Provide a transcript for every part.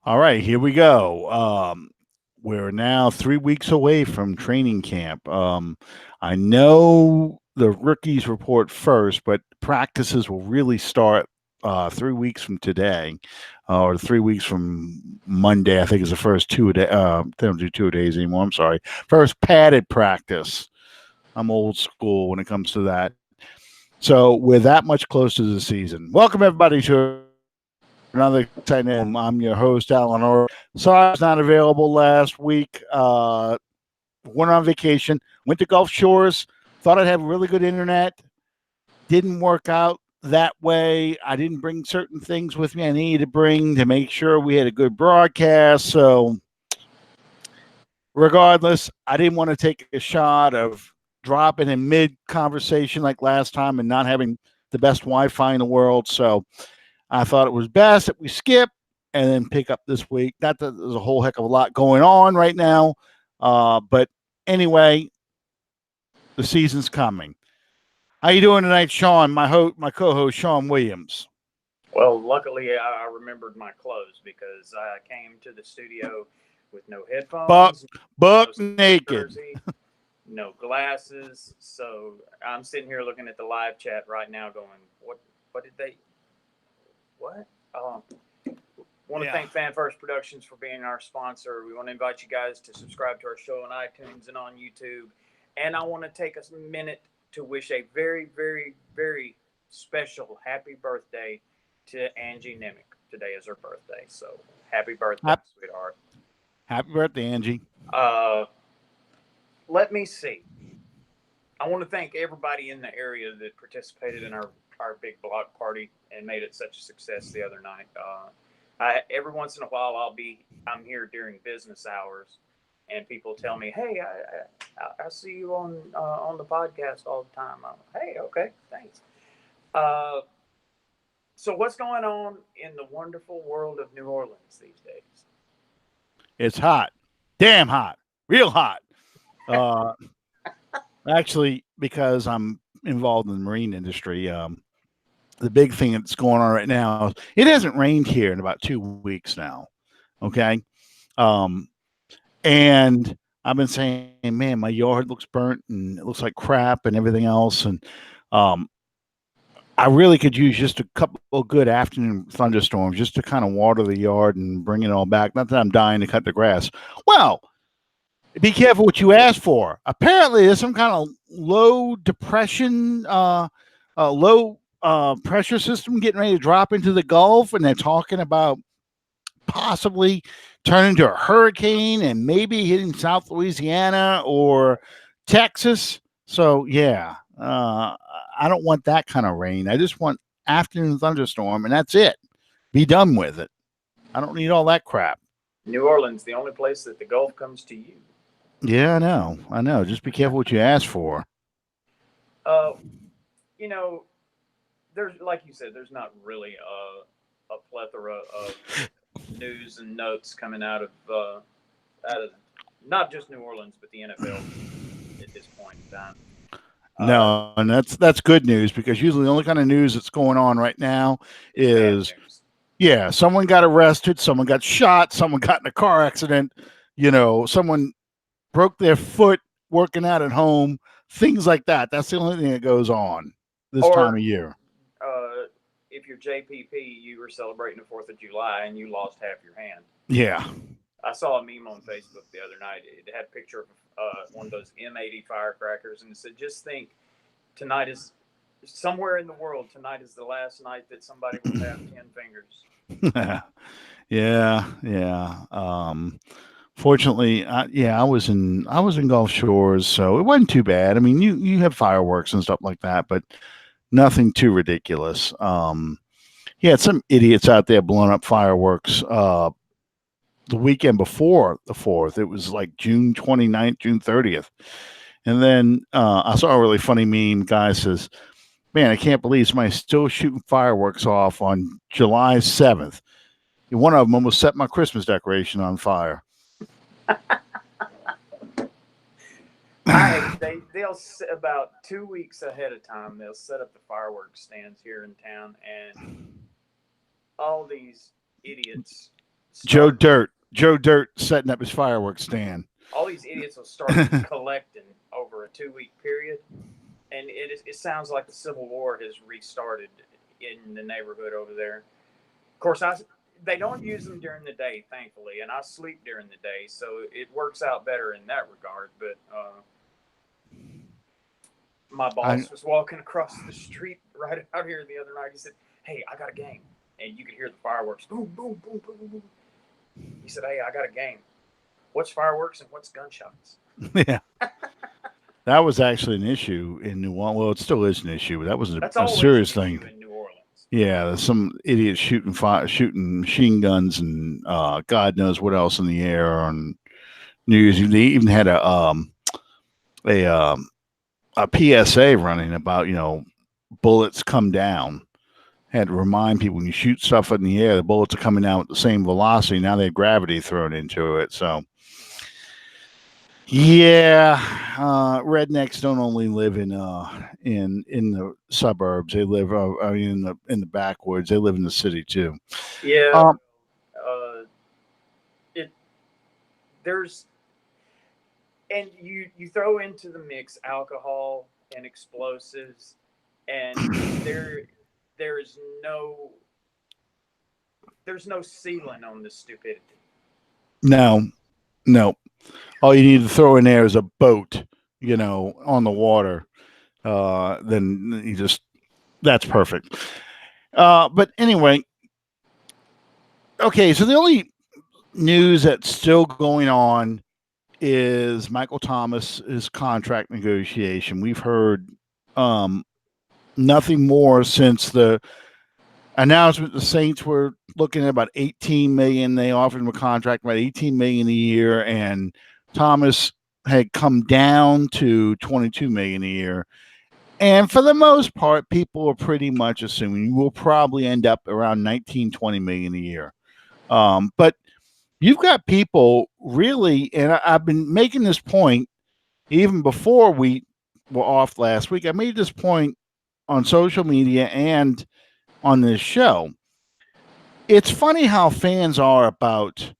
All right, here we go. We're now 3 weeks away from training camp. I know the rookies report first, but practices will really start 3 weeks from today, or 3 weeks from Monday. I think is the first two a day. They don't do 2 days anymore. I'm sorry. First padded practice. I'm old school when it comes to that. So we're that much closer to the season. Welcome everybody to another exciting episode. I'm your host Alan Orr. Sorry I was not available last week. Went on vacation. Went to Gulf Shores. Thought I'd have really good internet. Didn't work out that way. I didn't bring certain things with me I needed to bring to make sure we had a good broadcast. So regardless, I didn't want to take a shot of dropping in mid conversation like last time and not having the best Wi-Fi in the world. So I thought it was best that we skip and then pick up this week. Not that there's a whole heck of a lot going on right now, but anyway, the season's coming. How you doing tonight, Sean? My co-host, Sean Williams. Well, luckily I remembered my clothes because I came to the studio with no Buck, headphones, buck no naked. jersey, no glasses. So I'm sitting here looking at the live chat right now, going, What did they? What? Want to Yeah. thank Fan First Productions for being our sponsor. We want to invite you guys to subscribe to our show on iTunes and on YouTube. And I want to take a minute to wish a very, very, very special happy birthday to Angie Nemick. Today is her birthday. So happy birthday, Hap- sweetheart. Happy birthday, Angie. Uh, Let me see. I want to thank everybody in the area that participated in our big block party and made it such a success the other night. Every once in a while I'm here during business hours, and people tell me, "Hey, I see you on the podcast all the time." Hey, okay, thanks. Uh, so what's going on in the wonderful world of New Orleans these days? It's hot, damn hot, real hot. Uh, Actually, because I'm involved in the marine industry, the big thing that's going on right now is it hasn't rained here in about 2 weeks now. Okay. Um, and I've been saying, man, my yard looks burnt and it looks like crap and everything else. And um, I really could use just a couple of good afternoon thunderstorms just to kind of water the yard and bring it all back. Not that I'm dying to cut the grass. Well, be careful what you ask for. Apparently, there's some kind of low depression, low pressure system getting ready to drop into the Gulf, and they're talking about possibly turning into a hurricane and maybe hitting South Louisiana or Texas. So yeah, I don't want that kind of rain. I just want afternoon thunderstorm, and that's it. Be done with it. I don't need all that crap. New Orleans, the only place that the Gulf comes to you. Yeah, I know. I know. Just be careful what you ask for. Uh, you know, there's like you said, there's not really a plethora of news and notes coming out of not just New Orleans but the NFL at this point in time. Uh, No, and that's good news because usually the only kind of news that's going on right now it's bad is news. yeah, someone got arrested, someone got shot, someone got in a car accident, someone broke their foot working out at home, things like that. That's the only thing that goes on this time Or of year. uh, if you're JPP, you were celebrating the 4th of July and you lost half your hand. Yeah. I saw a meme on Facebook the other night. It had a picture of one of those M80 firecrackers, and it said, "Just think, tonight is somewhere in the world. Tonight is the last night that somebody will have 10 fingers." Yeah. Fortunately, yeah, I was in Gulf Shores, so it wasn't too bad. I mean, you have fireworks and stuff like that, but nothing too ridiculous. Yeah, some idiots out there blowing up fireworks the weekend before the 4th. It was like June 29th, June 30th. And then I saw a really funny meme. Guy says, man, I can't believe somebody's still shooting fireworks off on July 7th. One of them almost set my Christmas decoration on fire. They'll about 2 weeks ahead of time. They'll set up the fireworks stands here in town, and all these idiots Joe start. Dirt setting up his fireworks stand. All these idiots will start collecting over a 2 week period, and it sounds like the Civil War has restarted in the neighborhood over there. Of course, they don't use them during the day, thankfully, and I sleep during the day, so it works out better in that regard. But my boss was walking across the street right out here the other night. He said, "Hey, I got a game," and you could hear the fireworks, boom, boom, boom, boom, boom. He said, "Hey, I got a game. What's fireworks and what's gunshots?" Yeah. That was actually an issue in New Orleans. Well, it still is an issue. That was a serious thing. In New Orleans. Yeah, there's some idiots shooting machine guns and God knows what else in the air on New Year's Eve. They even had a PSA running about bullets come down. Had to remind people when you shoot stuff in the air, the bullets are coming out at the same velocity. Now they have gravity thrown into it. So, yeah, rednecks don't only live in the suburbs. They live in the backwoods. They live in the city too. Yeah. And you throw into the mix alcohol and explosives, and there's no ceiling on this stupidity. No. All you need to throw in there is a boat, on the water. Then that's perfect. But anyway, okay. So the only news that's still going on is Michael Thomas's contract negotiation. We've heard nothing more since the announcement. The Saints were looking at about $18 million. They offered him a contract about $18 million a year, and Thomas had come down to $22 million a year. And for the most part, people are pretty much assuming you will probably end up around $19-20 million a year. But you've got people really, and I've been making this point even before we were off last week. I made this point on social media and on this show. It's funny how fans are about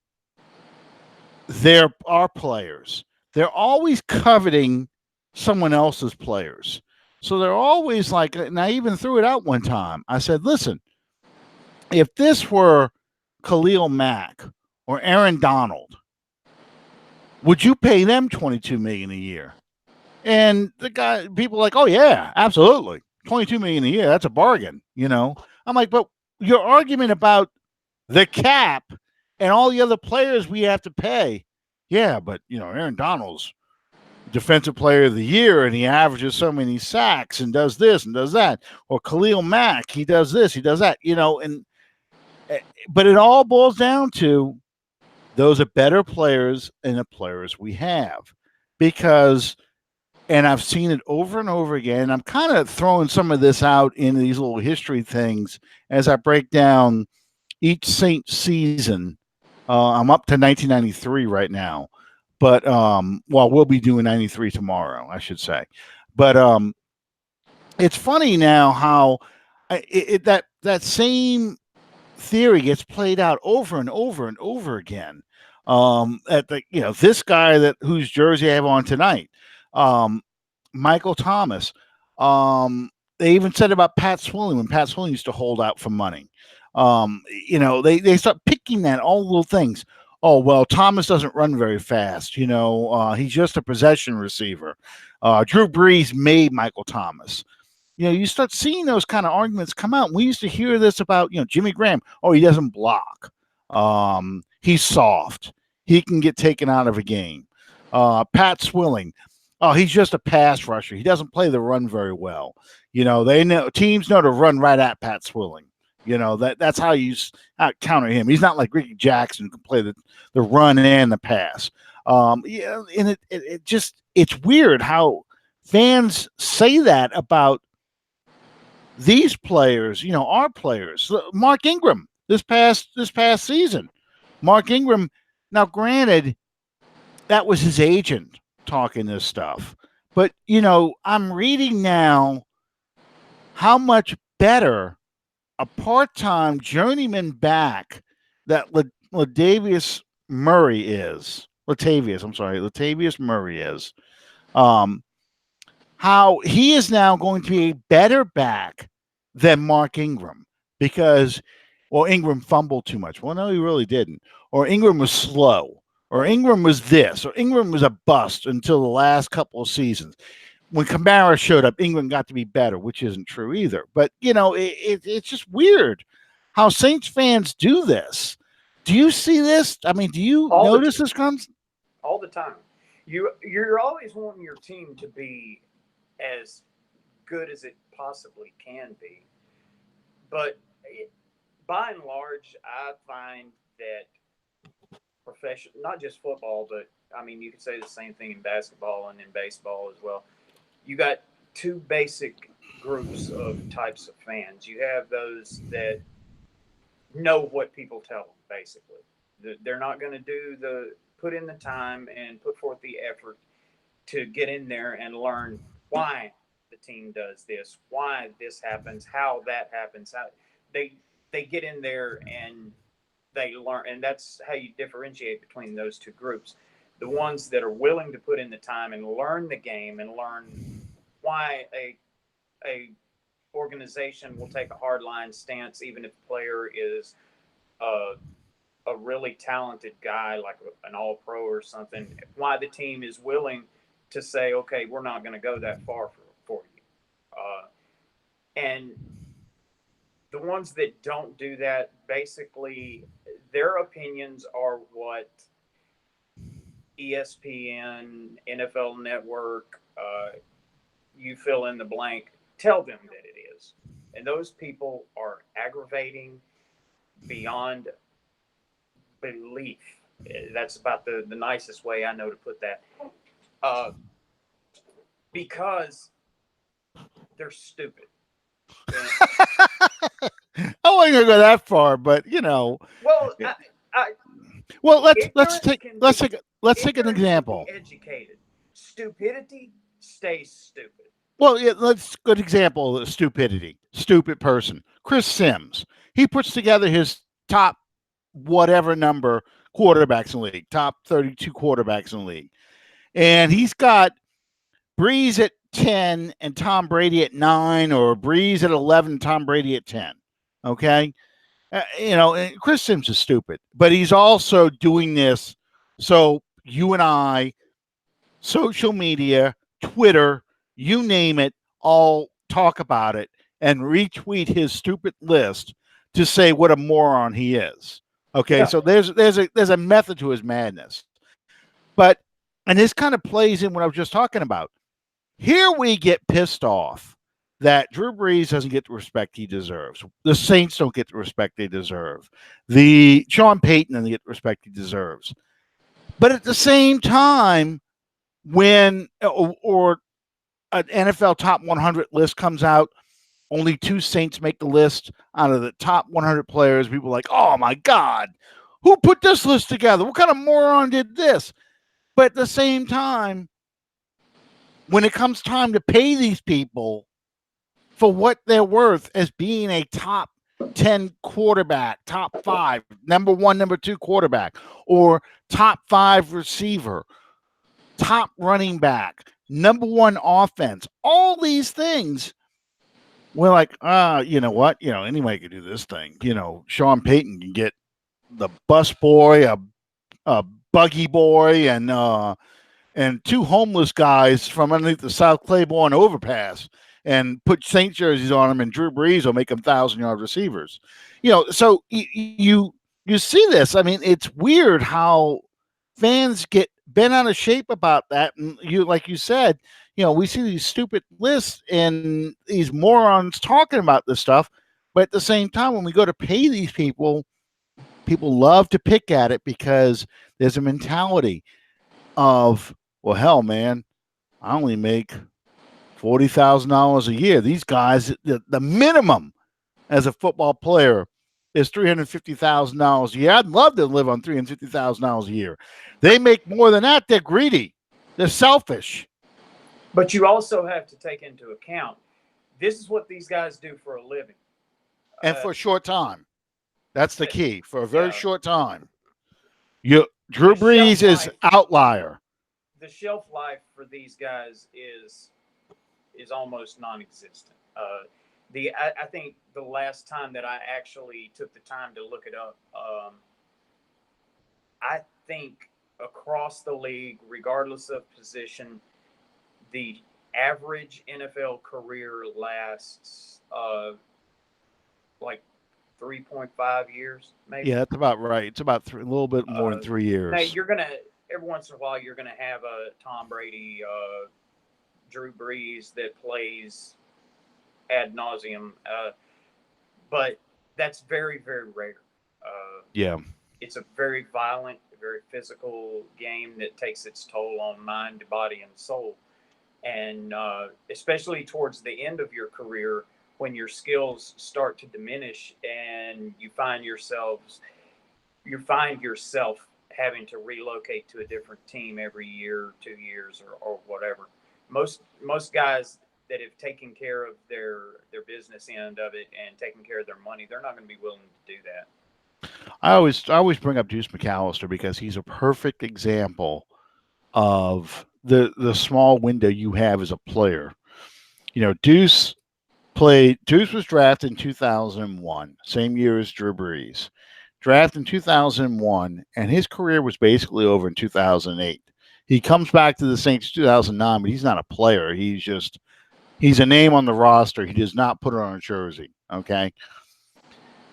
our players. They're always coveting someone else's players. So they're always like, and I even threw it out one time. I said, listen, if this were Khalil Mack or Aaron Donald, would you pay them $22 million a year? And people are like, oh yeah, absolutely. $22 million a year. That's a bargain. I'm like, but your argument about the cap and all the other players we have to pay. Yeah, but Aaron Donald's defensive player of the year and he averages so many sacks and does this and does that. Or Khalil Mack, he does this, he does that, but it all boils down to those are better players than the players we have. Because, and I've seen it over and over again, I'm kind of throwing some of this out in these little history things as I break down each Saints season. I'm up to 1993 right now. But, we'll be doing 93 tomorrow, I should say. But it's funny now how that same theory gets played out over and over and over again. This guy whose jersey I have on tonight, Michael Thomas. They even said about Pat Swilling when Pat Swilling used to hold out for money. They start picking that all little things. Oh, well, Thomas doesn't run very fast. He's just a possession receiver. Drew Brees made Michael Thomas. You start seeing those kind of arguments come out. We used to hear this about, Jimmy Graham. Oh, he doesn't block. He's soft. He can get taken out of a game. Pat Swilling. Oh, he's just a pass rusher. He doesn't play the run very well. Teams know to run right at Pat Swilling. That's how you counter him. He's not like Ricky Jackson who can play the run and the pass. And it's weird how fans say that about these players, our players. Mark Ingram this past season. Mark Ingram, now granted, that was his agent talking this stuff. But, I'm reading now how much better a part-time journeyman back that Latavius Murray is, Latavius Murray is, how he is now going to be a better back than Mark Ingram because, well, Ingram fumbled too much. Well, no, he really didn't. Or Ingram was slow. Or Ingram was this. Or Ingram was a bust until the last couple of seasons. When Kamara showed up, Ingram got to be better, which isn't true either. But, it's just weird how Saints fans do this. Do you see this? I mean, do you notice this comes? All the time. You're always wanting your team to be as good as it possibly can be. But by and large, I find that not just football, but I mean, you could say the same thing in basketball and in baseball as well. You got two basic groups of types of fans. You have those that know what people tell them, basically. They're not going to put in the time and put forth the effort to get in there and learn why the team does this, why this happens, how that happens. How they get in there and they learn, and that's how you differentiate between those two groups. The ones that are willing to put in the time and learn the game and learn why a organization will take a hardline stance, even if the player is a really talented guy, like an all-pro or something, why the team is willing to say, okay, we're not going to go that far for you. And the ones that don't do that, basically, their opinions are what ESPN, NFL Network, you fill in the blank, tell them that it is. And those people are aggravating beyond belief. That's about the nicest way I know to put that. Because they're stupid. I wasn't gonna go that far, but Well, well, let's take an example. Educated. Stupidity stays stupid. Well, yeah, let's good example of stupidity. Stupid person. Chris Sims. He puts together his top whatever number quarterbacks in the league, top 32 quarterbacks in the league. And he's got Breeze at 10 and Tom Brady at 9, or Breeze at 11, Tom Brady at 10. Okay? Chris Sims is stupid, but he's also doing this so you and I, social media, Twitter, you name it, all talk about it and retweet his stupid list to say what a moron he is. Okay, yeah. So there's a method to his madness. And this kind of plays in what I was just talking about. Here we get pissed off that Drew Brees doesn't get the respect he deserves. The Saints don't get the respect they deserve. The Sean Payton doesn't get the respect he deserves. But at the same time, when or an NFL top 100 list comes out, only 2 Saints make the list out of the top 100 players. People are like, oh my God, who put this list together? What kind of moron did this? But at the same time, when it comes time to pay these people for what they're worth as being a top 10 quarterback, top 5, number 1, number 2 quarterback, or top 5 receiver, top running back, number 1 offense, all these things, we're like, you know what? Anybody can do this thing. Sean Payton can get the bus boy, a buggy boy, and 2 homeless guys from underneath the South Claiborne overpass and put Saint jerseys on them, and Drew Brees will make them 1,000-yard receivers. So you see this. I mean, it's weird how fans get bent out of shape about that. And like you said, we see these stupid lists and these morons talking about this stuff. But at the same time, when we go to pay these people love to pick at it because there's a mentality of, well, hell, man, I only make $40,000 a year. These guys, the minimum as a football player is $350,000 a year. I'd love to live on $350,000 a year. They make more than that. They're greedy. They're selfish. But you also have to take into account, this is what these guys do for a living. And for a short time. That's the key. For a very short time. Drew The Brees shelf is life. outlier. The shelf life for these guys is almost non-existent. I think the last time that I actually took the time to look it up, I think across the league, regardless of position, the average NFL career lasts like 3.5 years, maybe. Yeah, that's about right. It's about a little bit more than 3 Now years. you're gonna every once in a while you're gonna have a Tom Brady, Drew Brees that plays ad nauseum, but that's very very rare. Yeah. It's a very violent, very physical game that takes its toll on mind, body, and soul. And especially towards the end of your career, when your skills start to diminish and you find yourself having to relocate to a different team every year, 2 years, or whatever. Most guys that have taken care of their business end of it and taken care of their money, they're not going to be willing to do that. I always bring up Deuce McAllister because he's a perfect example of the small window you have as a player. Deuce was drafted in 2001, same year as Drew Brees. Drafted in 2001, and his career was basically over in 2008. He comes back to the Saints 2009, but he's not a player. He's a name on the roster. He does not put it on a jersey. Okay.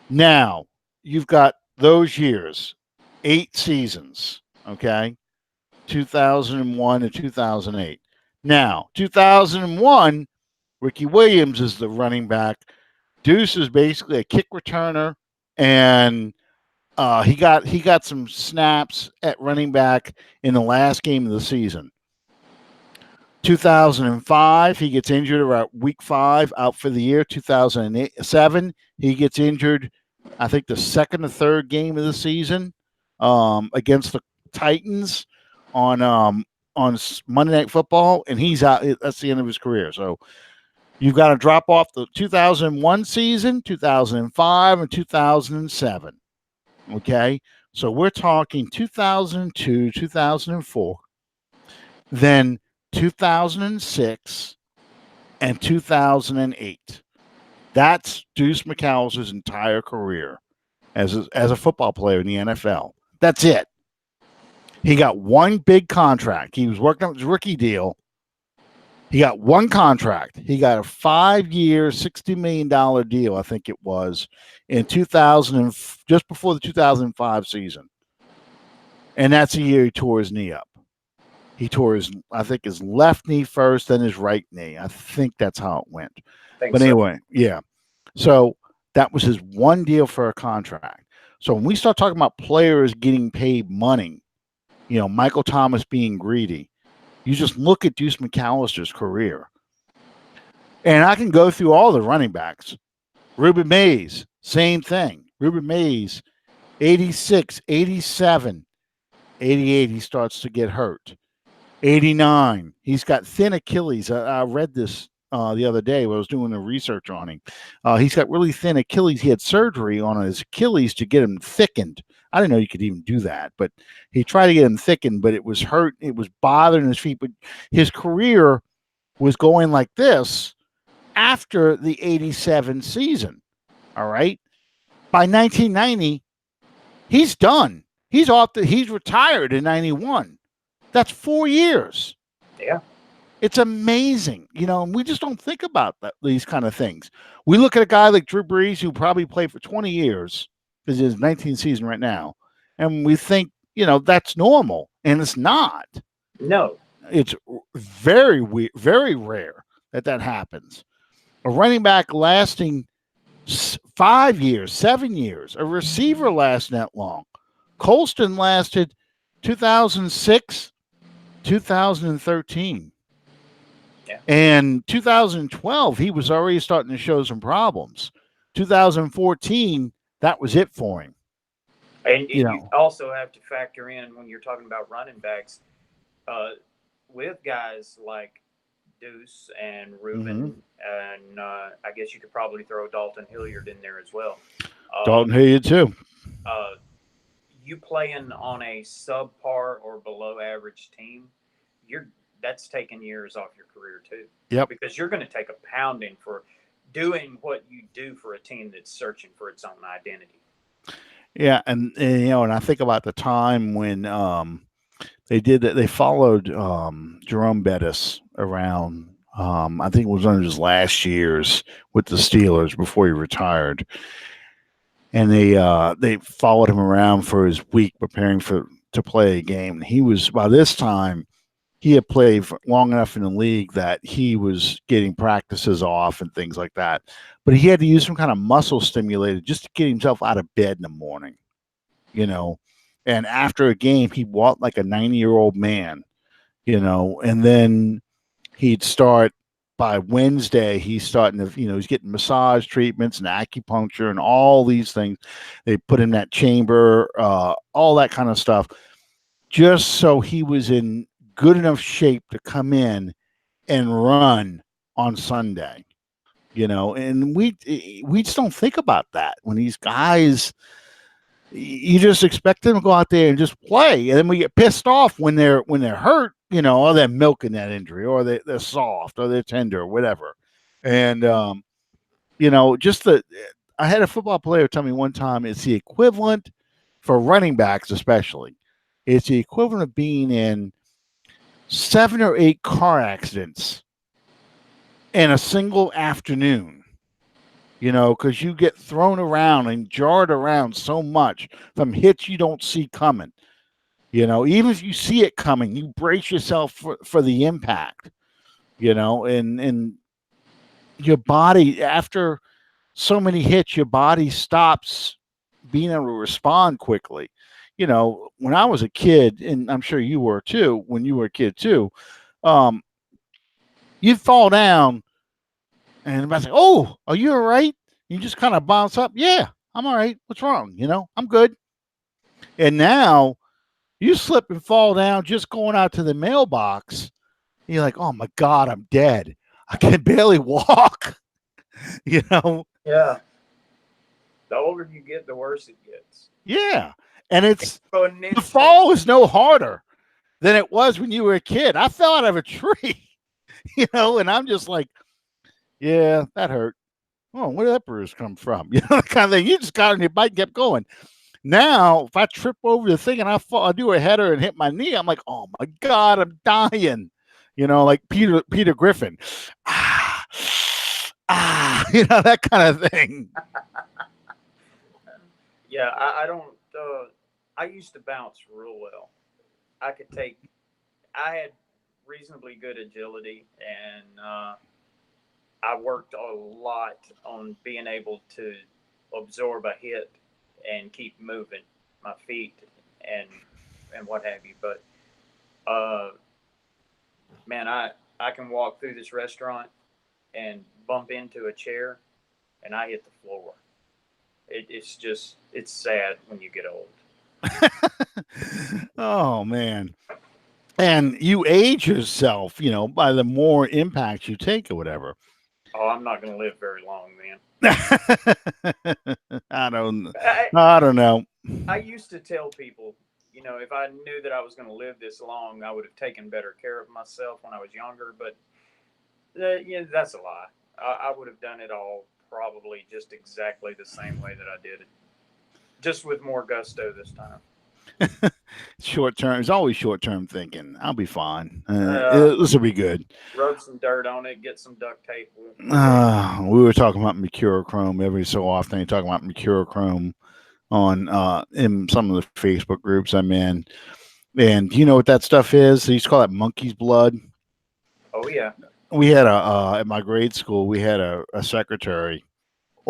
Now you've got those years, 8 seasons. Okay. 2001 to 2008. Now, 2001, Ricky Williams is the running back. Deuce is basically a kick returner, and he got some snaps at running back in the last game of the season. 2005, he gets injured around week 5, out for the year. 2007, he gets injured, I think, the second or third game of the season against the Titans on Monday Night Football, and he's out. That's the end of his career. So you've got to drop off the 2001 season, 2005, and 2007. Okay, so we're talking 2002, 2004, then 2006, and 2008. That's Deuce McAllister's entire career as a football player in the NFL. That's it. He got one big contract. He was working on his rookie deal. He got one contract. He got a 5-year, $60 million deal, I think it was, in 2000, just before the 2005 season. And that's the year he tore his knee up. He tore his left knee first, then his right knee. I think that's how it went. But anyway, yeah. So that was his one deal for a contract. So when we start talking about players getting paid money, Michael Thomas being greedy, you just look at Deuce McAllister's career. And I can go through all the running backs. Ruben Mays, same thing. Ruben Mays, 86, 87, 88, he starts to get hurt. 89, he's got thin Achilles. I read this the other day when I was doing the research on him. He's got really thin Achilles. He had surgery on his Achilles to get him thickened. I didn't know you could even do that, but he tried to get him thickened, but it was hurt. It was bothering his feet. But his career was going like this after the 87 season. All right. By 1990, he's done. He's retired in 91. That's 4 years. Yeah. It's amazing. And we just don't think about these kind of things. We look at a guy like Drew Brees, who probably played for 20 years, because his 19th season right now, and we think, that's normal, and it's not. No. It's very very rare that happens. A running back lasting 5 years, 7 years. A receiver lasting that long. Colston lasted 2006, 2013. Yeah. And 2012, he was already starting to show some problems. 2014, that was it for him. And you also have to factor in, when you're talking about running backs, with guys like Deuce and Ruben, and I guess you could probably throw Dalton Hilliard in there as well. Dalton Hilliard too. you playing on a subpar or below average team, that's taking years off your career too. Yep. Because you're going to take a pounding for doing what you do for a team that's searching for its own identity. Yeah, and you know, and I think about the time when they did that. They followed Jerome Bettis around. I think it was one of his last years with the Steelers before he retired, and they followed him around for his week preparing to play a game. And he was, by this time, he had played for long enough in the league that he was getting practices off and things like that. But he had to use some kind of muscle stimulator just to get himself out of bed in the morning, you know. And after a game, he walked like a 90-year-old man, you know. And then he'd start, by Wednesday, he's starting to, you know, he's getting massage treatments and acupuncture and all these things. They put him in that chamber, all that kind of stuff, just so he was in good enough shape to come in and run on Sunday, you know. And we just don't think about that when these guys, you just expect them to go out there and just play, and then we get pissed off when they're hurt, you know, or they're milking that injury, or they're soft, or they're tender, or whatever. And you know, I had a football player tell me one time, it's the equivalent for running backs, especially. It's the equivalent of being in 7 or 8 car accidents in a single afternoon. You know, because you get thrown around and jarred around so much from hits you don't see coming. You know, even if you see it coming, you brace yourself for the impact, you know, and your body, after so many hits, your body stops being able to respond quickly. You know, when I was a kid, and I'm sure you were too, when you were a kid too, you'd fall down and everybody's like, "Oh, are you all right?" You just kind of bounce up. "Yeah, I'm all right. What's wrong? You know, I'm good." And now you slip and fall down just going out to the mailbox. You're like, "Oh my God, I'm dead. I can barely walk." You know? Yeah. The older you get, the worse it gets. Yeah. And the fall is no harder than it was when you were a kid. I fell out of a tree, you know, and I'm just like, "Yeah, that hurt. Oh, where did that bruise come from?" You know, that kind of thing. You just got on your bike and kept going. Now, if I trip over the thing and I fall, I do a header and hit my knee, I'm like, "Oh my God, I'm dying." You know, like Peter Griffin. You know, that kind of thing. Yeah, I don't. I used to bounce real well. I had reasonably good agility, and I worked a lot on being able to absorb a hit and keep moving my feet and what have you. But man, I can walk through this restaurant and bump into a chair and I hit the floor. It's sad when you get old. Oh man. And you age yourself, you know, by the more impacts you take or whatever. Oh, I'm not going to live very long, man. I don't know. I used to tell people, you know, if I knew that I was going to live this long, I would have taken better care of myself when I was younger. But yeah, that's a lie. I would have done it all probably just exactly the same way that I did it, just with more gusto this time. Short term. It's always short term thinking. I'll be fine. This will be good. Rub some dirt on it. Get some duct tape. We were talking about mercurochrome every so often. You talking about mercurochrome on in some of the Facebook groups I'm in. And you know what that stuff is? They used to call that monkey's blood. Oh yeah. We had at my grade school, we had a secretary,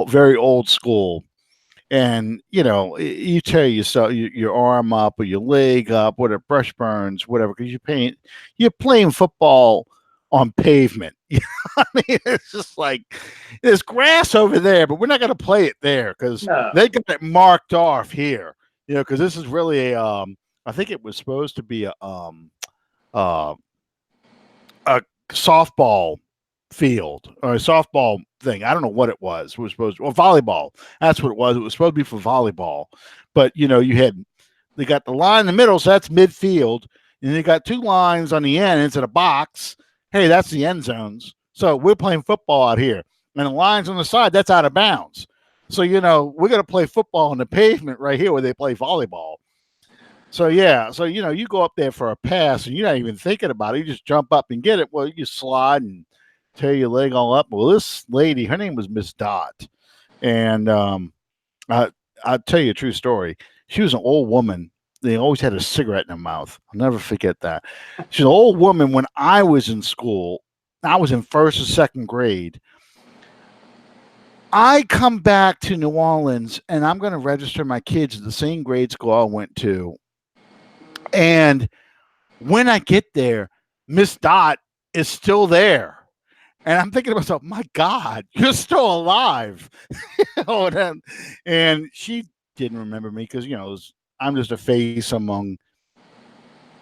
very old school. And, you know, you tear your arm up or your leg up, whatever, brush burns, whatever, because you're playing football on pavement. I mean, it's just like, there's grass over there, but we're not going to play it there because they got it marked off here, you know, because this is really I think it was supposed to be a softball field or a softball thing. I don't know what it was. It was supposed to, or volleyball. That's what it was. It was supposed to be for volleyball. But, you know, you had they got the line in the middle, so that's midfield, and they got 2 lines on the end into the box. Hey, that's the end zones. So we're playing football out here, and the lines on the side, that's out of bounds. So we're gonna play football on the pavement right here where they play volleyball. So yeah, so you go up there for a pass, and you're not even thinking about it. You just jump up and get it. Well, you slide and tear your leg all up. Well, this lady, her name was Miss Dot, and I'll tell you a true story. She was an old woman. They always had a cigarette in her mouth. I'll never forget that. She's an old woman. When I was in school, I was in first or second grade. I come back to New Orleans, and I'm going to register my kids at the same grade school I went to. And when I get there, Miss Dot is still there. And I'm thinking to myself, my God, you're still alive. And she didn't remember me because, I'm just a face among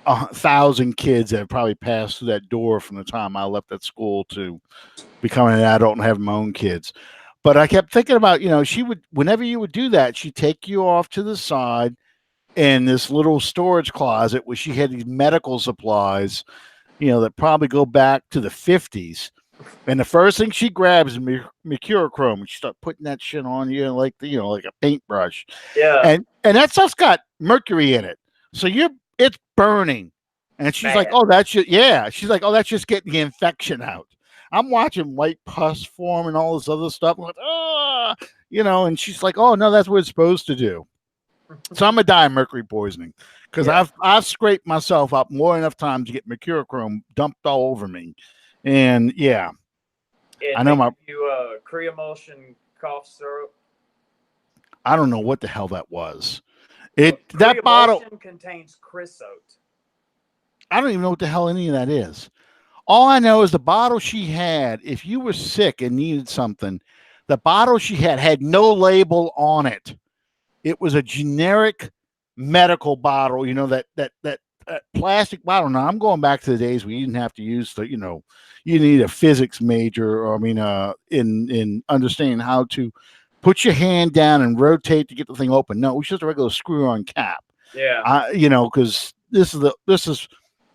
1,000 kids that have probably passed through that door from the time I left that school to becoming an adult and having my own kids. But I kept thinking about, she would, whenever you would do that, she'd take you off to the side in this little storage closet where she had these medical supplies, that probably go back to the 50s. And the first thing she grabs is mercurochrome. And she start putting that shit on you like like a paintbrush. Yeah. And that stuff's got mercury in it. So it's burning. And she's like, oh, that's just, yeah. She's like, oh, that's just getting the infection out. I'm watching white pus form and all this other stuff. I'm like, and she's like, oh, no, that's what it's supposed to do. So I'm going to die of mercury poisoning because I've scraped myself up more than enough times to get mercurochrome dumped all over me. And yeah, I know you Creemulsion cough syrup. I don't know what the hell that was. That bottle contains creosote. I don't even know what the hell any of that is. All I know is the bottle she had, if you were sick and needed something, the bottle she had no label on it. It was a generic medical bottle, that plastic bottle. Now I'm going back to the days where you didn't have to use the, you need a physics major, or in understanding how to put your hand down and rotate to get the thing open. No, it was just a regular screw-on cap. Yeah. Because this is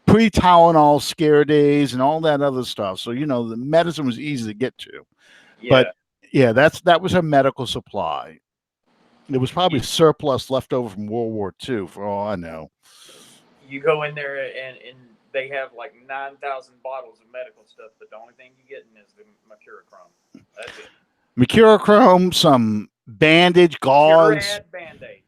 pre-Tylenol scare days and all that other stuff. So the medicine was easy to get to. Yeah. But yeah, that was her medical supply. It was probably surplus left over from World War II, for all I know. You go in there and they have like 9,000 bottles of medical stuff, but the only thing you're getting is the mercurochrome. That's it. Mercurochrome, some bandage, gauze. Band-Aids.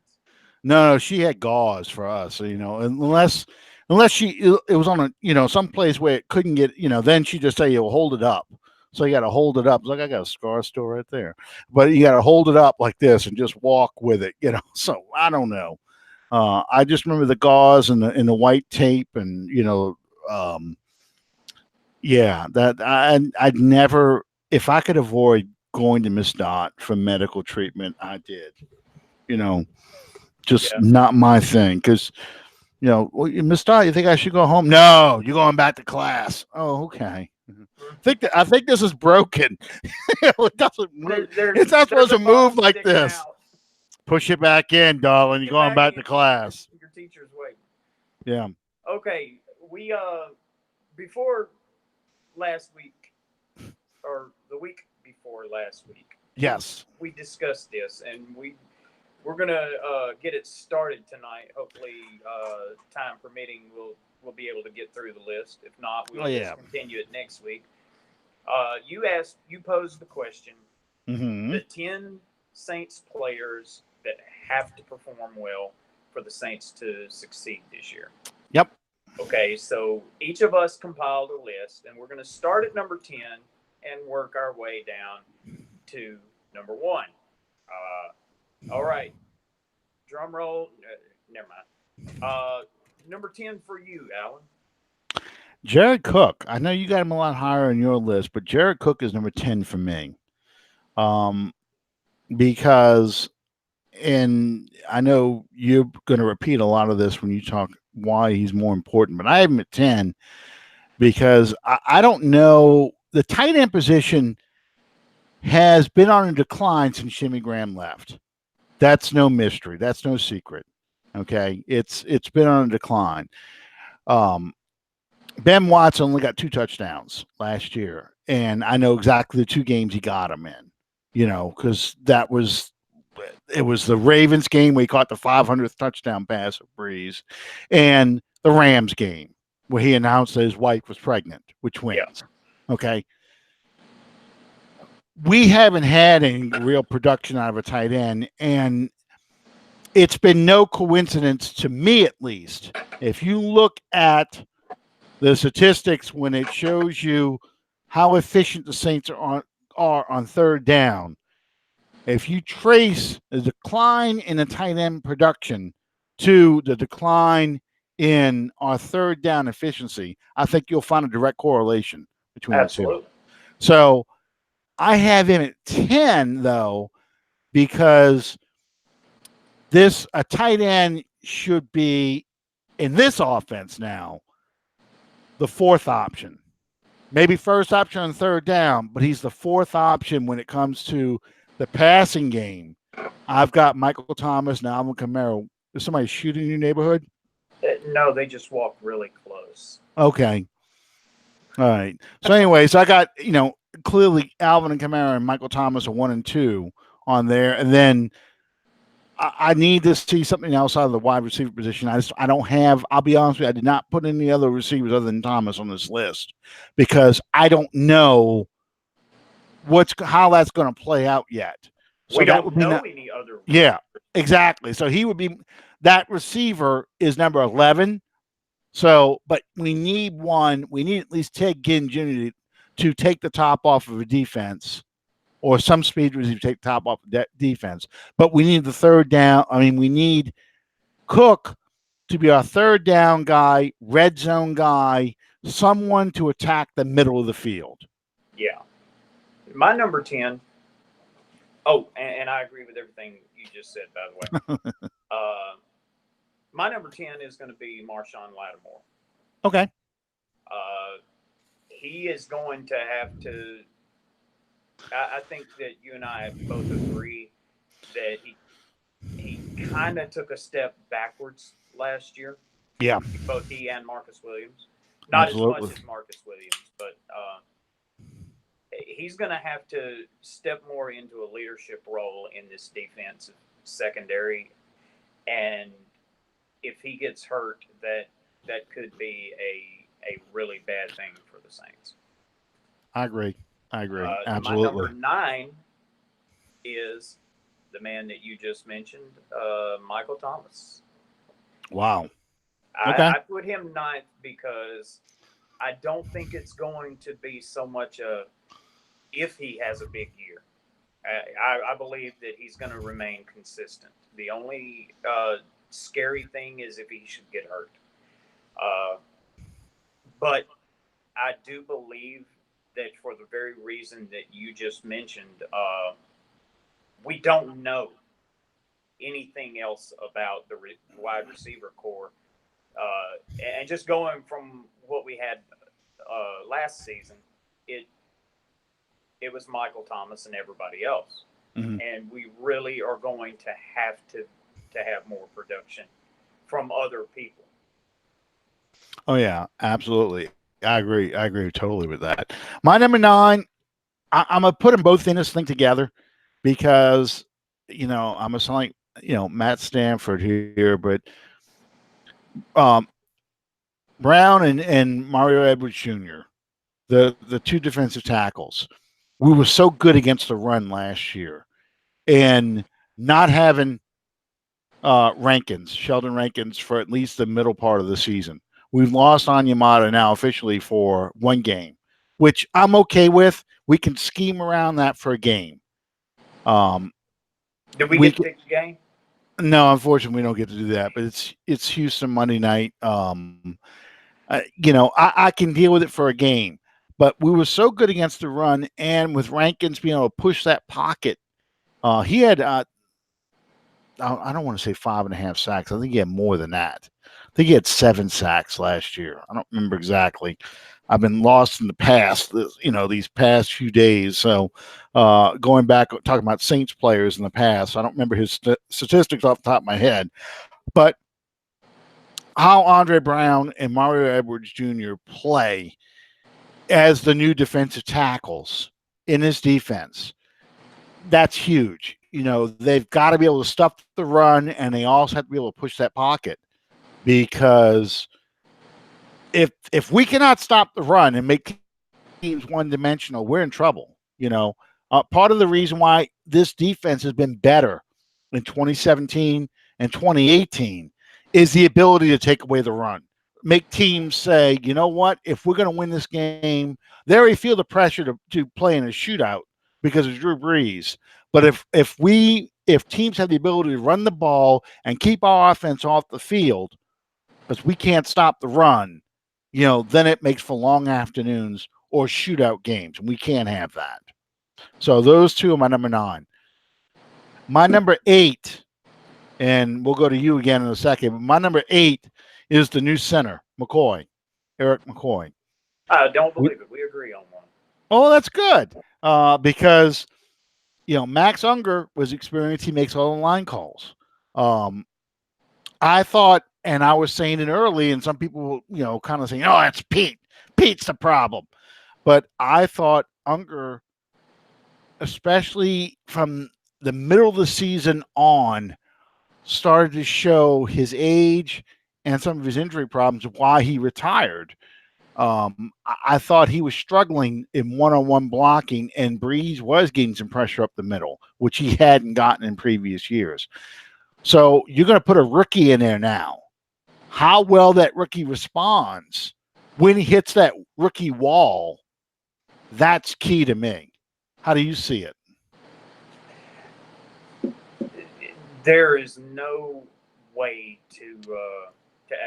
No, she had gauze for us. Unless it was on a some place where it couldn't get then she just say you'll hold it up. So you got to hold it up. It's like I got a scar store right there, but you got to hold it up like this and just walk with it. So I don't know. I just remember the gauze and the white tape and that I'd never, if I could avoid going to Miss Dot for medical treatment, I did. Not my thing because. Miss Dot, you think I should go home? No, you're going back to class. Oh, okay. I think this is broken. It doesn't move. It's not supposed to move like this. Out. Push it back in, darling. You're going back to class. Your teacher's waiting. Yeah. Okay. We before last week, or the week before last week. Yes. We discussed this, and we're gonna get it started tonight. Hopefully, time permitting, we'll be able to get through the list. If not, we'll just continue it next week. You posed the question: the 10 Saints players that have to perform well for the Saints to succeed this year. Yep. Okay, so each of us compiled a list, and we're going to start at number 10 and work our way down to number 1. All right. Drum roll. Never mind. Number 10 for you, Alan. Jared Cook. I know you got him a lot higher on your list, but Jared Cook is number 10 for me. Because, and I know you're going to repeat a lot of this when you talk why he's more important, but I have him at 10 because I don't know. The tight end position has been on a decline since Jimmy Graham left. That's no mystery. That's no secret. Okay, it's been on a decline. Ben Watson only got 2 touchdowns last year, and I know exactly the 2 games he got him in. Because it was the Ravens game where he caught the 500th touchdown pass of Breeze, and the Rams game where he announced that his wife was pregnant, which wins. Yeah. Okay. We haven't had any real production out of a tight end, and it's been no coincidence to me, at least. If you look at the statistics when it shows you how efficient the Saints are on third down, if you trace the decline in the tight end production to the decline in our third down efficiency, I think you'll find a direct correlation between the two. So I have him at 10, though, because a tight end should be, in this offense now, the 4th option. Maybe first option on third down, but he's the 4th option when it comes to the passing game. I've got Michael Thomas and Alvin Kamara. Is somebody shooting in your neighborhood? No, they just walked really close. Okay. All right. So anyways, I got, clearly Alvin and Kamara and Michael Thomas are 1 and 2 on there. And then I need to see something else out of the wide receiver position. I don't have, I'll be honest with you, I did not put any other receivers other than Thomas on this list because I don't know how that's going to play out yet. So we don't know any other. Yeah, exactly. So he would be, that receiver is number 11. So, but we need at least Ted Ginn Jr. to take the top off of a defense, or some speed receiver take the top off of defense. But we need the third down. I mean, we need Cook to be our third down guy, red zone guy, someone to attack the middle of the field. Yeah. My number 10. Oh, and I agree with everything you just said, by the way. My number 10 is going to be Marshawn Lattimore. Okay. He is going to have to. I think that you and I both agree that he kind of took a step backwards last year. Yeah. Both he and Marcus Williams. Not Absolutely. As much as Marcus Williams, but he's going to have to step more into a leadership role in this defensive secondary. And if he gets hurt, that could be a really bad thing for the Saints. I agree. Absolutely. My number 9 is the man that you just mentioned, Michael Thomas. Wow. I put him 9th because I don't think it's going to be so much if he has a big year. I believe that he's going to remain consistent. The only scary thing is if he should get hurt. But I do believe that for the very reason that you just mentioned, we don't know anything else about the wide receiver core. And just going from what we had last season, it was Michael Thomas and everybody else. Mm-hmm. And we really are going to have more production from other people. Oh, yeah, absolutely. I agree totally with that. My number 9, I'm going to put them both in this thing together because, I'm going to sound like, Matt Stanford here, but Brown and Mario Edwards Jr., the 2 defensive tackles, we were so good against the run last year. And not having Sheldon Rankins for at least the middle part of the season. We've lost Onyemata now officially for 1 game, which I'm okay with. We can scheme around that for a game. Did we get to pick the game? No, unfortunately, we don't get to do that. But it's Houston Monday night. I can deal with it for a game. But we were so good against the run, and with Rankins being able to push that pocket, he had I don't want to say 5.5 sacks. I think he had more than that. I think he had 7 sacks last year. I don't remember exactly. I've been lost in the past, these past few days. So going back, talking about Saints players in the past, I don't remember his statistics off the top of my head. But how Andre Brown and Mario Edwards Jr. play as the new defensive tackles in this defense, that's huge. You know, they've got to be able to stuff the run, and they also have to be able to push that pocket, because if we cannot stop the run and make teams one-dimensional, we're in trouble. You know, part of the reason why this defense has been better in 2017 and 2018 is the ability to take away the run, make teams say, you know what, if we're going to win this game, they already feel the pressure to play in a shootout because of Drew Brees. But if teams have the ability to run the ball and keep our offense off the field, because we can't stop the run, you know, then it makes for long afternoons or shootout games, and we can't have that. So those two are my number 9. My number 8, and we'll go to you again in a second, but my number 8 is the new center, McCoy, Eric McCoy. I don't believe it. We agree on one. Oh, that's good. Because, you know, Max Unger was experienced. He makes all the line calls. I thought, and I was saying it early, and some people, you know, kind of saying, oh, that's Pete. Pete's the problem. But I thought Unger, especially from the middle of the season on, started to show his age and some of his injury problems, why he retired. I thought he was struggling in one-on-one blocking, and Brees was getting some pressure up the middle, which he hadn't gotten in previous years. So you're going to put a rookie in there now. How well that rookie responds when he hits that rookie wall, that's key to me. How do you see it? There is no way to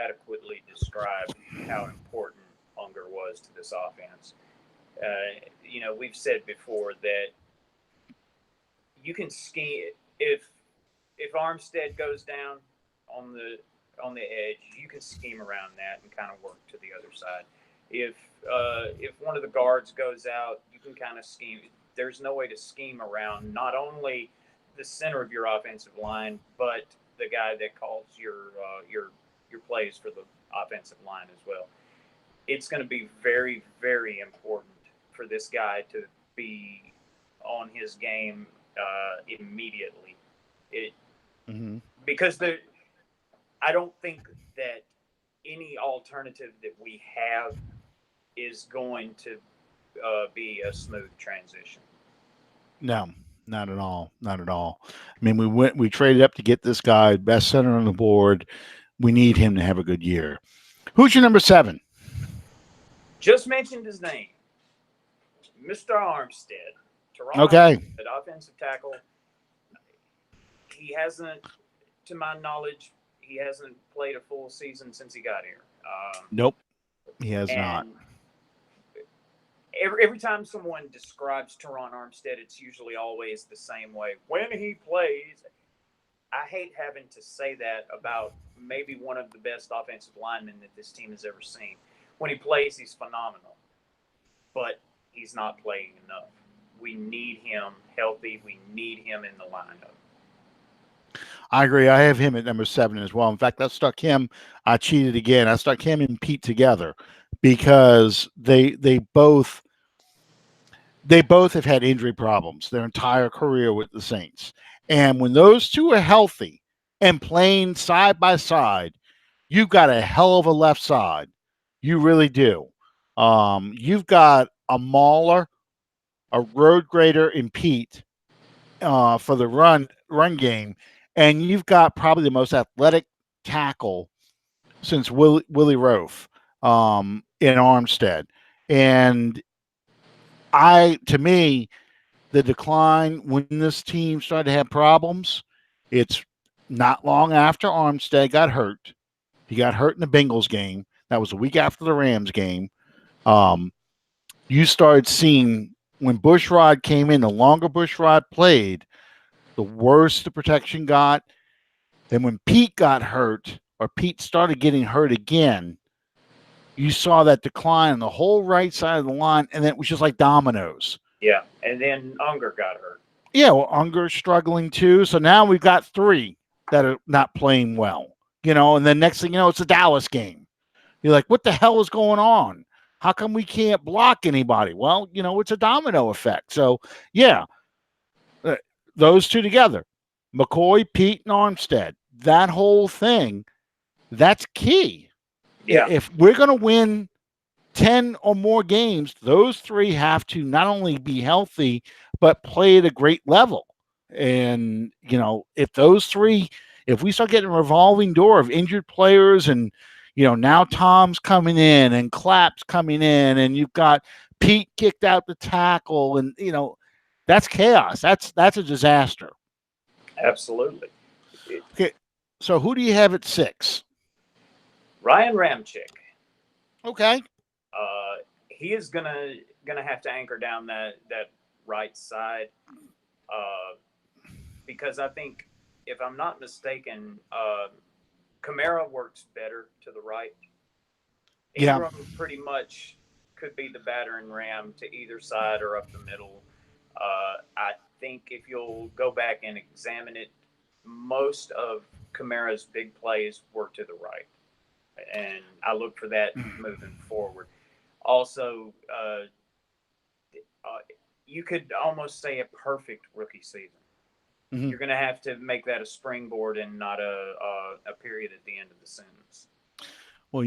adequately describe how important Unger was to this offense. You know, we've said before that you can scheme if Armstead goes down on the edge, you can scheme around that and kind of work to the other side. If one of the guards goes out, you can kind of scheme. There's no way to scheme around not only the center of your offensive line, but the guy that calls your plays for the offensive line as well. It's going to be very, very important for this guy to be on his game immediately. Because I don't think that any alternative that we have is going to be a smooth transition. No, not at all. Not at all. I mean, we traded up to get this guy, best center on the board. We need him to have a good year. Who's your number 7? Just mentioned his name, Mr. Armstead. Toronto. Okay. At offensive tackle. He hasn't, to my knowledge, he hasn't played a full season since he got here. Nope, he has not. Every time someone describes Teron Armstead, it's usually always the same way. When he plays, I hate having to say that about maybe one of the best offensive linemen that this team has ever seen. When he plays, he's phenomenal, but he's not playing enough. We need him healthy. We need him in the lineup. I agree. I have him at number 7 as well. In fact, I cheated again. I stuck him and Pete together because they both have had injury problems their entire career with the Saints. And when those two are healthy and playing side by side, you've got a hell of a left side. You really do. You've got a mauler, a road grader in Pete for the run game. And you've got probably the most athletic tackle since Willie Roaf in Armstead. And to me, the decline when this team started to have problems, it's not long after Armstead got hurt. He got hurt in the Bengals game. That was a week after the Rams game. You started seeing when Bushrod came in, the longer Bushrod played, the worse the protection got. Then when Pete got hurt, or Pete started getting hurt again, you saw that decline on the whole right side of the line, and then it was just like dominoes. Yeah, and then Unger got hurt. Yeah, well, Unger's struggling too. So now we've got 3 that are not playing well. And then next thing you know, it's a Dallas game. You're like, what the hell is going on? How come we can't block anybody? Well, it's a domino effect. So, yeah, those two together, McCoy, Pete, and Armstead, that whole thing, that's key. Yeah. If we're going to win 10 or more games, those three have to not only be healthy, but play at a great level. And, if we start getting a revolving door of injured players and, now Tom's coming in and Clapp's coming in and you've got Pete kicked out the tackle and, that's chaos. That's a disaster. Absolutely. Okay. So who do you have at 6? Ryan Ramczyk. Okay. He is gonna have to anchor down that right side, because I think, if I'm not mistaken, Kamara works better to the right. Ingram pretty much could be the battering ram to either side or up the middle. I think if you'll go back and examine it, most of Kamara's big plays work to the right, and I look for that moving forward. Also, you could almost say a perfect rookie season. Mm-hmm. You're going to have to make that a springboard and not a period at the end of the sentence. Well,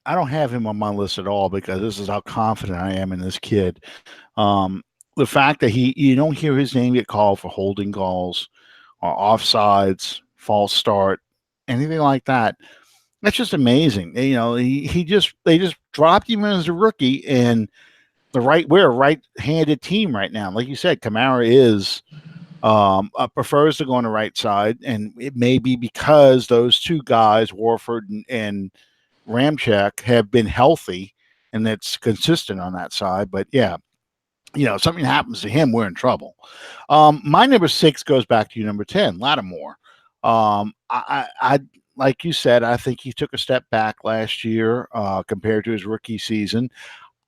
I don't have him on my list at all because this is how confident I am in this kid. The fact that you don't hear his name get called for holding calls or offsides, false start, anything like that. That's just amazing. They just dropped him as a rookie, and we're a right-handed team right now. Like you said, Kamara is prefers to go on the right side, and it may be because those two guys, Warford and Ramczyk, have been healthy, and that's consistent on that side. But yeah, if something happens to him, we're in trouble. My number 6 goes back to you, number 10, Lattimore. I like you said, I think he took a step back last year compared to his rookie season.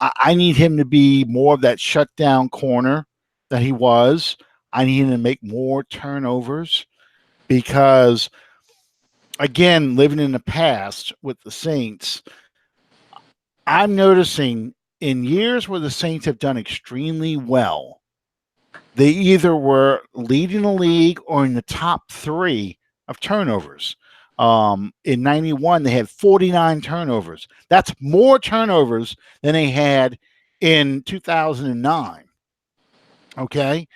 I need him to be more of that shutdown corner that he was. I need him to make more turnovers because, again, living in the past with the Saints, I'm noticing in years where the Saints have done extremely well, they either were leading the league or in the top 3 of turnovers. In 91, they had 49 turnovers. That's more turnovers than they had in 2009. Okay?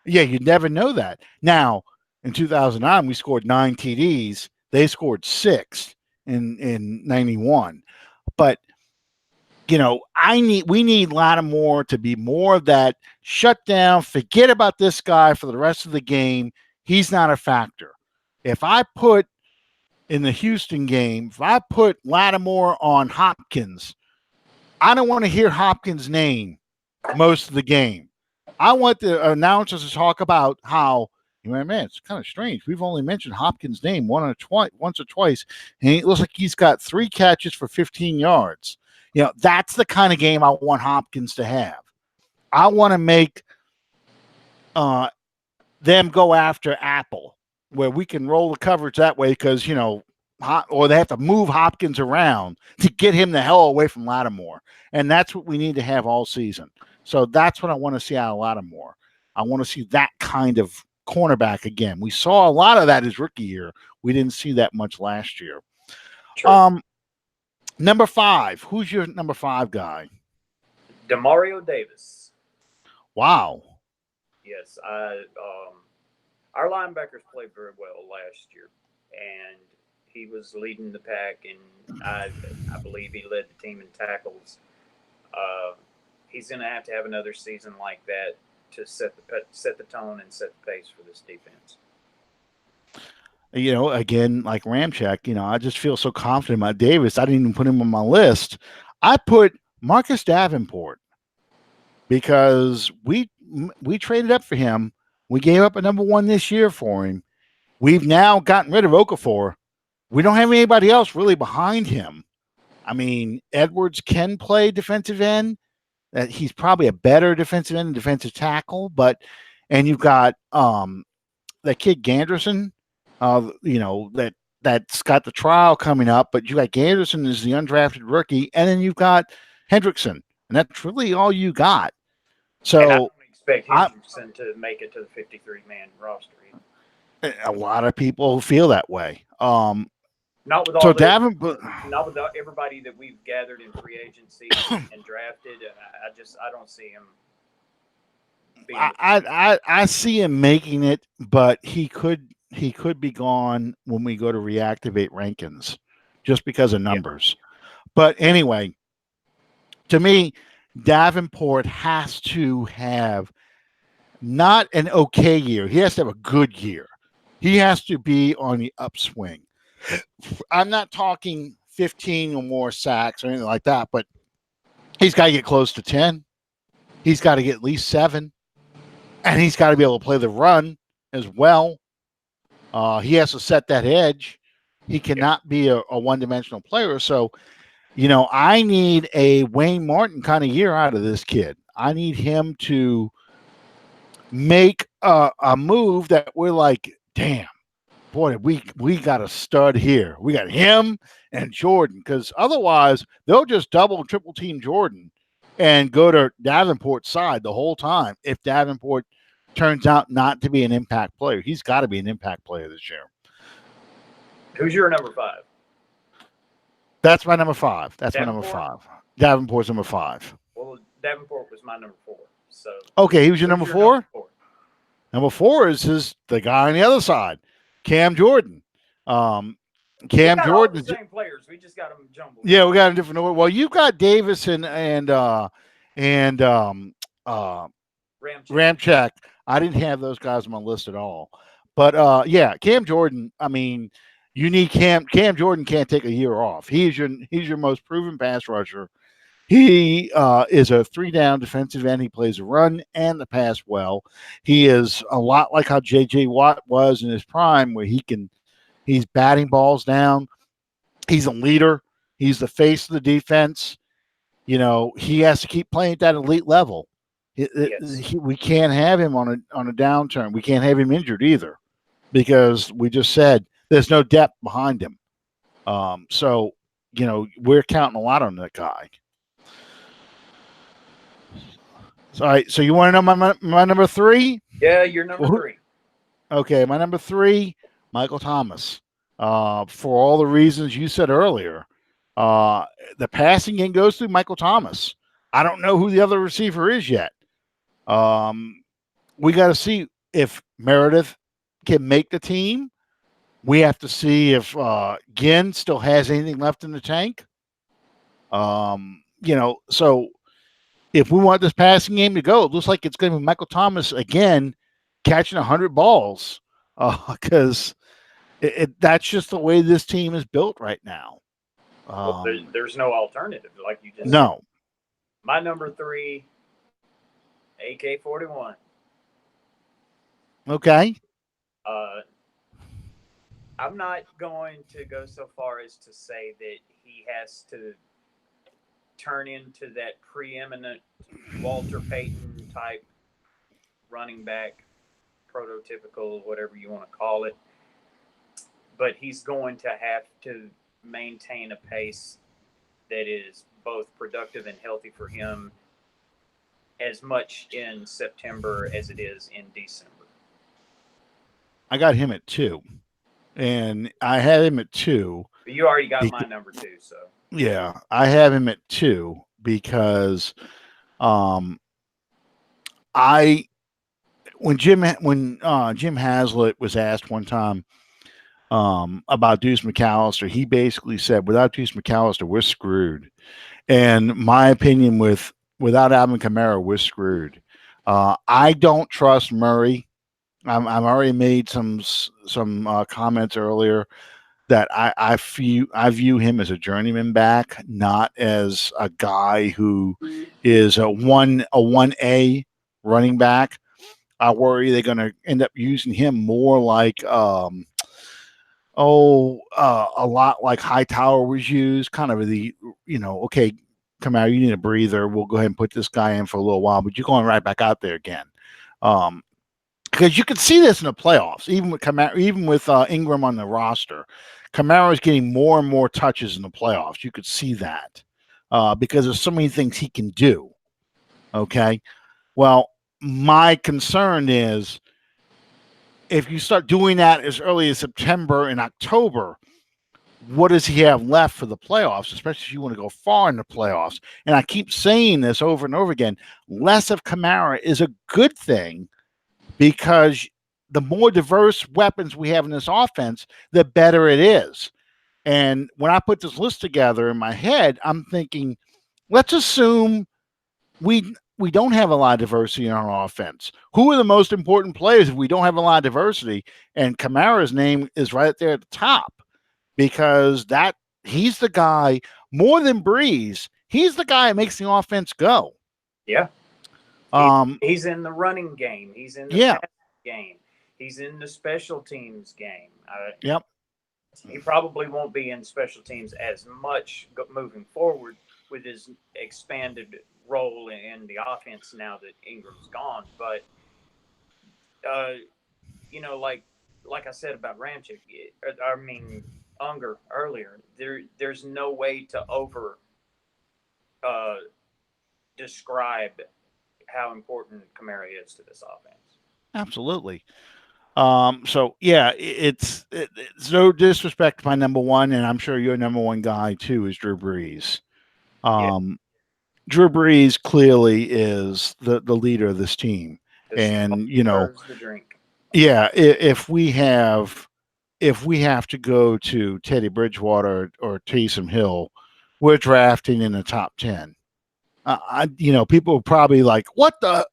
Yeah, you'd never know that. Now, in 2009, we scored 9 TDs. They scored 6 in 91. But, we need Lattimore to be more of that shutdown, forget about this guy for the rest of the game. He's not a factor. If I put in the Houston game, if I put Lattimore on Hopkins, I don't want to hear Hopkins' name most of the game. I want the announcers to talk about how, man, it's kind of strange. We've only mentioned Hopkins' name once or twice, and it looks like he's got 3 catches for 15 yards. That's the kind of game I want Hopkins to have. I want to make them go after Apple, where we can roll the coverage that way because, or they have to move Hopkins around to get him the hell away from Lattimore. And that's what we need to have all season. So that's what I want to see out of Lattimore. I want to see that kind of cornerback again. We saw a lot of that his rookie year. We didn't see that much last year. True. Number 5. Who's your number 5 guy? Demario Davis. Wow. Yes, our linebackers played very well last year, and he was leading the pack, and I believe he led the team in tackles. He's going to have another season like that to set the tone and set the pace for this defense. Again, like Ramczyk, I just feel so confident about Davis. I didn't even put him on my list. I put Marcus Davenport because we traded up for him. We gave up a number 1 this year for him. We've now gotten rid of Okafor. We don't have anybody else really behind him. I mean, Edwards can play defensive end. That he's probably a better defensive end and defensive tackle, and you've got that kid Ganderson, that that's got the trial coming up, but you got Ganderson as the undrafted rookie, and then you've got Hendrickson, and that's really all you got. So and I don't expect Hendrickson to make it to the 53-man roster either. A lot of people feel that way. Not with all so Davenport, not with everybody that we've gathered in free agency and drafted. I don't see him. I see him making it, but he could be gone when we go to reactivate Rankins, just because of numbers. Yeah. But anyway, to me, Davenport has to have not an okay year. He has to have a good year. He has to be on the upswing. I'm not talking 15 or more sacks or anything like that, but he's got to get close to 10. He's got to get at least 7. And he's got to be able to play the run as well. He has to set that edge. He cannot be a one-dimensional player. So, I need a Wayne Martin kind of year out of this kid. I need him to make a move that we're like, damn, boy, we got a stud here. We got him and Jordan, because otherwise they'll just double and triple team Jordan and go to Davenport's side the whole time. If Davenport turns out not to be an impact player, he's got to be an impact player this year. Who's your number 5? That's my number 5. That's my number 5. Davenport's number 5. Well, Davenport was my number 4. So okay, he was your number 4? Number 4 is the guy on the other side, Cam Jordan. Cam Jordan. All the same players. We just got them jumbled. Yeah, we got them different order. Well, you've got Davis and Ramczyk. I didn't have those guys on my list at all. But yeah, Cam Jordan. I mean, you need Cam Jordan can't take a year off. He's your most proven pass rusher. He is a 3-down defensive end. He plays the run and the pass well. He is a lot like how J.J. Watt was in his prime, where he's batting balls down. He's a leader. He's the face of the defense. He has to keep playing at that elite level. We can't have him on a downturn. We can't have him injured either, because we just said there's no depth behind him. So we're counting a lot on that guy. All right, so you want to know my number 3? Yeah, you're number 3. Okay, my number 3, Michael Thomas. For all the reasons you said earlier, the passing game goes through Michael Thomas. I don't know who the other receiver is yet. We got to see if Meredith can make the team. We have to see if Ginn still has anything left in the tank. So if we want this passing game to go, it looks like it's going to be Michael Thomas again catching 100 balls, because that's just the way this team is built right now. Well, there's no alternative, like you just said. My number 3, AK-41. Okay. I'm not going to go so far as to say that he has to turn into that preeminent Walter Payton type running back, prototypical, whatever you want to call it. But he's going to have to maintain a pace that is both productive and healthy for him, as much in September as it is in December. I got him at 2, and I had him at 2. But you already got my number 2, so. Yeah, I have him at 2 because when Jim Haslett was asked one time about Deuce McAllister, he basically said, without Deuce McAllister, we're screwed. And my opinion, without Alvin Kamara, we're screwed. I don't trust Murray. I've already made some comments earlier that I view him as a journeyman back, not as a guy who is a 1A running back. I worry they're going to end up using him more like a lot like Hightower was used, kind of okay, come out, you need a breather. We'll go ahead and put this guy in for a little while, but you're going right back out there again. Because you could see this in the playoffs, even with Ingram on the roster. Kamara is getting more and more touches in the playoffs. You could see that because there's so many things he can do. Okay. Well, my concern is if you start doing that as early as September and October, what does he have left for the playoffs, especially if you want to go far in the playoffs? And I keep saying this over and over again, less of Kamara is a good thing because the more diverse weapons we have in this offense, the better it is. And when I put this list together in my head, I'm thinking, let's assume we don't have a lot of diversity in our offense. Who are the most important players if we don't have a lot of diversity? And Kamara's name is right there at the top because he's the guy more than Breeze. He's the guy that makes the offense go. Yeah. He's in the running game. He's in the passing game. He's in the special teams game. Yep. He probably won't be in special teams as much moving forward with his expanded role in the offense now that Ingram's gone. But, like I said about Ramczyk, Unger earlier, there's no way to describe how important Kamara is to this offense. Absolutely. So yeah, it's no disrespect to my number one, and I'm sure your number one guy too is Drew Brees. Drew Brees clearly is the leader of this team, and if we have to go to Teddy Bridgewater or Taysom Hill, we're drafting in the top 10. People are probably like, what are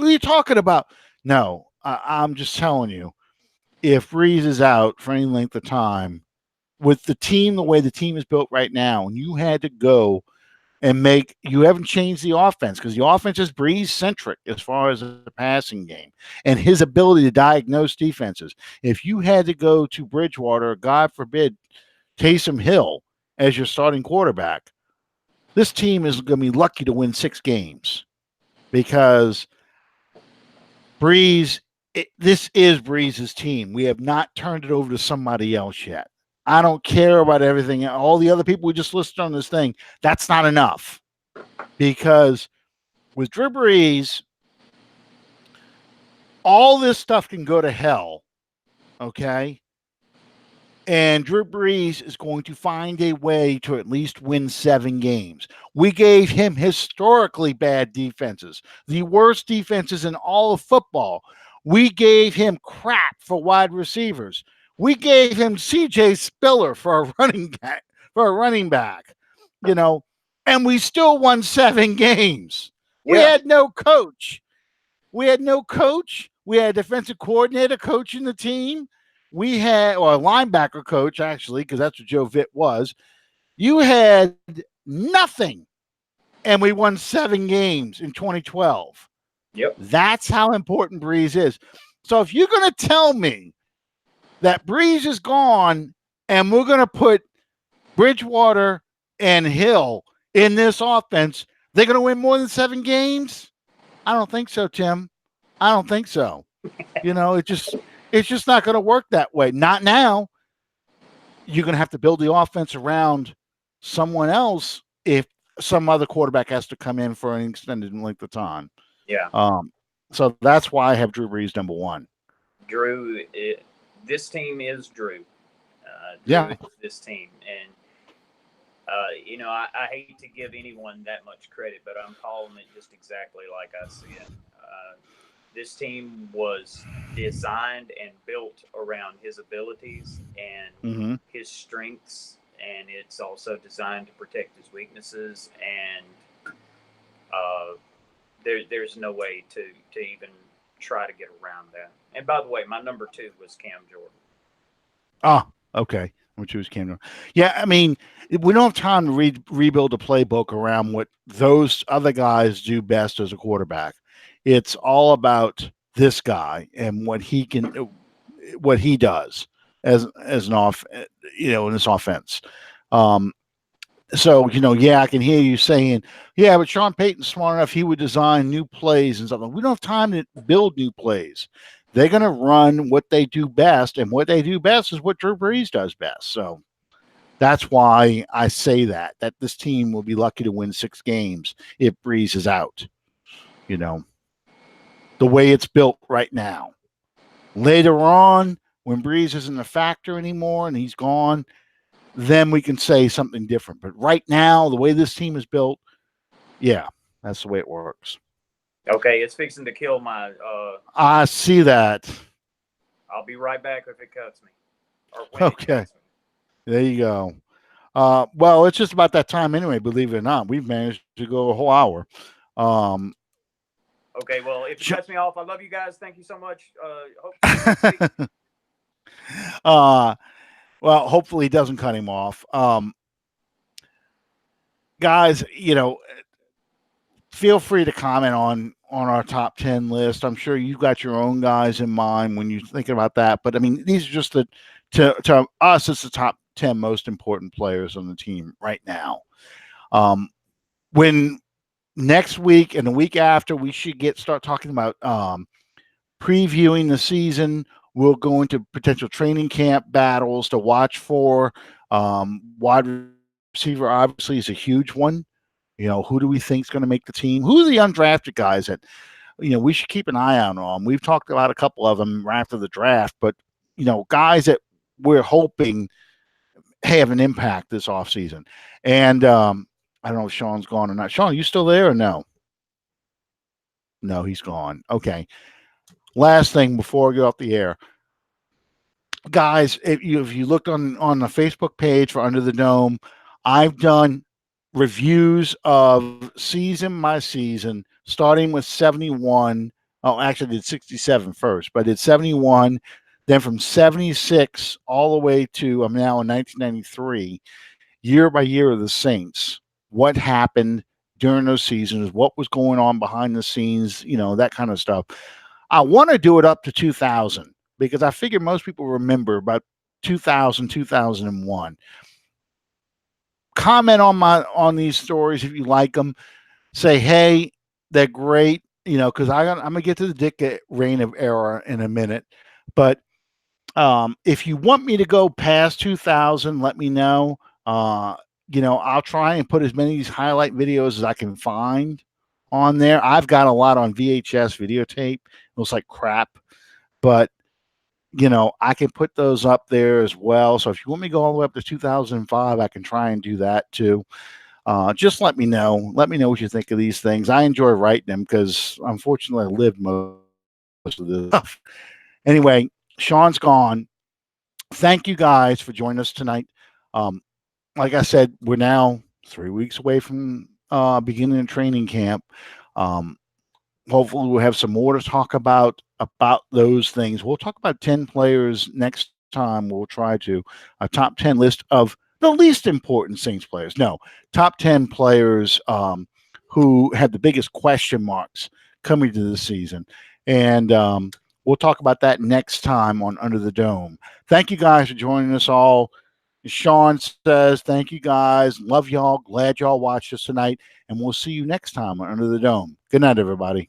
you talking about? No, I'm just telling you, if Brees is out for any length of time, with the team, the way the team is built right now, and you had to go and you haven't changed the offense because the offense is Brees centric as far as the passing game and his ability to diagnose defenses. If you had to go to Bridgewater, God forbid, Taysom Hill as your starting quarterback, this team is going to be lucky to win 6 games because this is Brees' team. We have not turned it over to somebody else yet. I don't care about everything. All the other people we just listed on this thing, that's not enough. Because with Drew Brees, all this stuff can go to hell, okay? And Drew Brees is going to find a way to at least win 7 games. We gave him historically bad defenses, the worst defenses in all of football. We gave him crap for wide receivers. We gave him C.J. Spiller for a running back, and we still won 7 games. Yeah. We had no coach. We had a defensive coordinator coaching the team. We had, or a linebacker coach, actually, because that's what Joe Vitt was. You had nothing, and we won 7 games in 2012. Yep. That's how important Brees is. So if you're going to tell me that Brees is gone and we're going to put Bridgewater and Hill in this offense, they're going to win more than 7 games? I don't think so, Tim. I don't think so. It's just not going to work that way. Not now. You're going to have to build the offense around someone else if some other quarterback has to come in for an extended length of time. Yeah. So that's why I have Drew Brees number 1. Drew, this team is Drew. Drew is this team. And, I hate to give anyone that much credit, but I'm calling it just exactly like I see it. This team was designed and built around his abilities and his strengths, and it's also designed to protect his weaknesses. And there's no way to even try to get around that. And by the way, my number 2 was Cam Jordan. Ah, okay. Number 2 is Cam Jordan. Yeah, we don't have time to rebuild a playbook around what those other guys do best as a quarterback. It's all about this guy and what he does as an in this offense. So, I can hear you saying, yeah, but Sean Payton's smart enough, he would design new plays and stuff. We don't have time to build new plays. They're going to run what they do best, and what they do best is what Drew Brees does best. So that's why I say that this team will be lucky to win 6 games if Brees is out. You know, the way it's built right now. Later on, when Brees isn't a factor anymore and he's gone, then we can say something different. But right now, the way this team is built, yeah, that's the way it works. Okay, it's fixing to kill my. I see that. I'll be right back if it cuts me. Or when Okay. It cuts me. There you go. Well, it's just about that time anyway, believe it or not. We've managed to go a whole hour. Okay, well, if it cuts me off, I love you guys. Thank you so much. Hope well, hopefully it doesn't cut him off. Guys, feel free to comment on our top 10 list. I'm sure you've got your own guys in mind when you're thinking about that. But I mean, these are just to us, it's the top 10 most important players on the team right now. When next week and the week after, we should start talking about previewing the season. We'll go into potential training camp battles to watch for. Wide receiver obviously is a huge one. Who do we think is going to make the team? Who are the undrafted guys that, we should keep an eye out on? We've talked about a couple of them after the draft, but, guys that we're hoping have an impact this offseason. And I don't know if Sean's gone or not. Sean, you still there or no? No, he's gone. Okay. Last thing before I get off the air. Guys, if you looked on the Facebook page for Under the Dome, I've done reviews of season by season, starting with 71. Oh, actually, I did 67 first, but I did 71. Then from 76 all the way to I'm now in 1993, year by year of the Saints. What happened during those seasons? What was going on behind the scenes? That kind of stuff. I want to do it up to 2000 because I figure most people remember about 2000, 2001. Comment on these stories if you like them. Say, hey, they're great, because I'm gonna get to the Dick reign of era in a minute. But if you want me to go past 2000, let me know. I'll try and put as many of these highlight videos as I can find on there. I've got a lot on VHS videotape. It looks like crap, but I can put those up there as well. So if you want me to go all the way up to 2005, I can try and do that too. Just let me know. Let me know what you think of these things. I enjoy writing them because unfortunately I lived most of this stuff. Anyway, Sean's gone. Thank you guys for joining us tonight. Like I said, we're now 3 weeks away from beginning of training camp. Hopefully we'll have some more to talk about those things. We'll talk about 10 players next time. We'll try to a top 10 list of the least important Saints players. No, top 10 players who had the biggest question marks coming to the season. And we'll talk about that next time on Under the Dome. Thank you guys for joining us all. Sean says, thank you guys. Love y'all. Glad y'all watched us tonight. And we'll see you next time on Under the Dome. Good night, everybody.